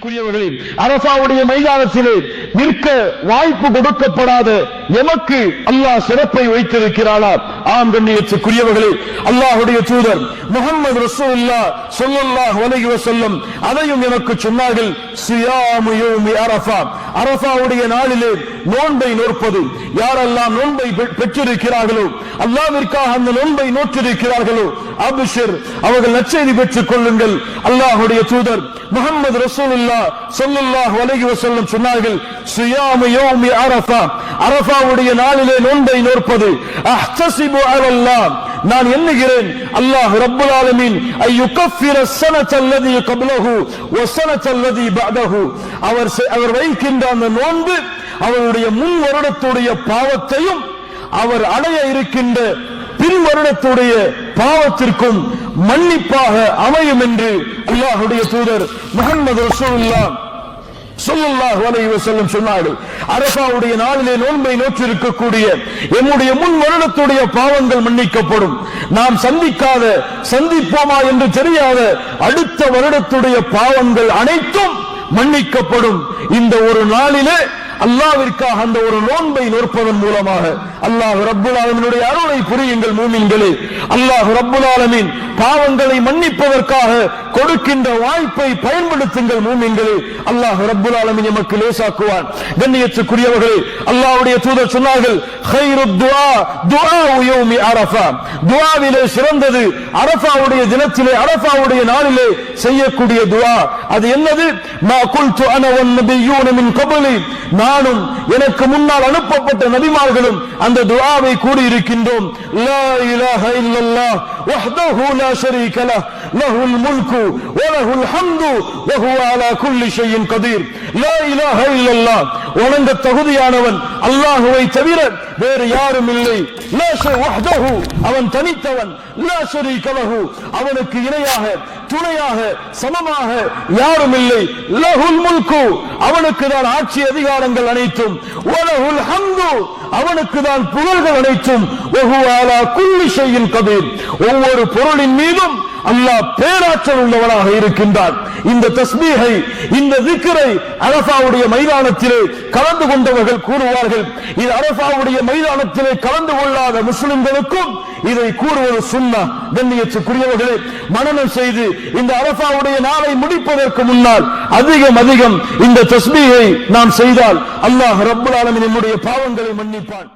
கண்ணியத்துக்குரியவர்களே, அரஃபாவுடைய மைதானத்திலே நிற்க வாய்ப்பு கொடுக்கப்படாத எமக்கு அல்லாஹ் சிறப்பை வைத்திருக்கிறானா? ஆம் கண்ணியத்துக்குரியவர்களே, அல்லாஹ்வுடைய தூதர் முஹம்மது ரசூலுல்லாஹ் ஸல்லல்லாஹு அலைஹி வஸல்லம் அதையும் எனக்கு சொன்னார்கள். சியாமு யௌமி அரஃபா, அரஃபாவுடைய நாளிலே நோன்பை நோற்பது. யாரெல்லாம் நோன்பை பெற்றிருக்கிறார்களோ, அல்லாஹ்விற்காக அந்த நோன்பை நோற்றிருக்கிறார்களோ, அப்ஷிர், அவர்கள் நற்செய்தி பெற்றுக் கொள்ளுங்கள். அல்லாஹ்வுடைய தூதர் முஹம்மது ரசூலுல்லாஹ் ஸல்லல்லாஹு அலைஹி வஸல்லம் சொன்னார்கள். சியாமு யௌமி அரஃபா, அரஃபாவுடைய நாளிலே நோன்பை நோற்பது. அஹ்தஸிபு அலல்லாஹ், நான் எண்ணுகிறேன் அல்லாஹ் ரப்புல் ஆலமீன் ஐயுகஃபிர ஸனத அல்லதி கப்லஹு வ ஸனத அல்லதி பஅதஹு, அவர் வைக்கின்ற அந்த நோன்பு அவருடைய முன் வருடத்துடைய பாவத்தையும் அவர் அடைய இருக்கின்ற பின் வருடத்துடைய பாவத்திற்கும் மன்னிப்பாக அமையும் என்று அல்லாஹ்வுடைய தூதர் முஹம்மது ரசூலுல்லாஹ் ஸல்லல்லாஹு அலைஹி வஸல்லம் சொன்னார்கள். அரஃபாவுடைய நாளிலே நோன்பை நோற்றிருக்கக்கூடிய எம்முடைய முன் வருடத்துடைய பாவங்கள் மன்னிக்கப்படும். நாம் சந்திப்போமா என்று தெரியாத அடுத்த வருடத்துடைய பாவங்கள் அனைத்தும் மன்னிக்கப்படும். இந்த ஒரு நாளிலே அல்லாஹ்விற்காக அந்த ஒரு நோன்பை நோற்பதன் மூலமாக அல்லாஹ் ரப்புல் ஆலமீனுடைய அருளை புரியுங்கள் மூமின்களே. அல்லாஹ் ரப்புல் ஆலமீன் பாவங்களை மன்னிப்பதற்காக கொடுக்கின்ற வாய்ப்பை பயன்படுத்துங்கள் மூமின்களே. அல்லாஹ் ரப்புல் ஆலமீன் நமக்கு லேசாக்குவான். கண்ணியத்துக்குரியவர்களே, அல்லாஹ்வுடைய தூதர் சொன்னார்கள், கைருத் துஆ துஆஉ யௌமி அரஃபா, துஆவிலே சிறந்தது அரஃபாவுடைய தினத்திலே அரஃபாவுடைய நாளிலே செய்யக்கூடிய துஆ. அது என்னது? மா குல்து அன வன் நபிய்யூன மின் கப்லி, நானும் எனக்கு முன்னால் அனுப்பப்பட்ட நபிமார்களும் அந்த துஆவை கூறி இருக்கின்றோம். லா இலாஹ இல்லல்லாஹ் வஹ்தஹு லா ஷரீக லஹ் லஹுல் முல்கு வ லஹுல் ஹம்து வ ஹுவ அலா குல்லி ஷைஇன் கதீர். லா இலாஹ இல்லல்லாஹ், வணங்க தகுதியானவன் அல்லாஹ்வை தவிர வேறு யாரும் இல்லை. லா ஷரீக வஹ்தஹு, அவன் தனித்தவன். லா ஷரீக லஹு, அவனுக்கு இணையாக துணையாக சமமாக யாரும் இல்லை. லஹுல் முல்கு, அவனுக்கு தான் ஆட்சி அதிகாரங்கள் அனைத்தும். வலஹுல் ஹம்து, அவனுக்கு தான் புகழ்கள் அனைத்தும். வஹுவ அலா குல்லி ஷைஇன் கதீர், ஒவ்வொரு பொருளின் மீதும் அல்லாஹ் பேராற்றல் உள்ளவனாக இருக்கின்றான். இந்த தஸ்பீஹை, இந்த திக்ரை அரஃபாவுடைய மைதானத்திலே கலந்து கொண்டவர்கள் கூறுவார்கள். இது அரஃபாவுடைய மைதானத்திலே கலந்து கொள்ளாத முஸ்லிம்களுக்கும் இதை கூறுவது சுன்னah. கண்ணியத்துக்குரியவர்களே, மனனம் செய்து இந்த அரஃபாவுடைய நாளை முடிப்பதற்கு முன்னால் அதிகம் இந்த தஸ்பீஹை நாம் செய்தால் அல்லாஹ் ரப்புல் ஆலமீன் நம்முடைய பாவங்களை மன்னிப்பான்.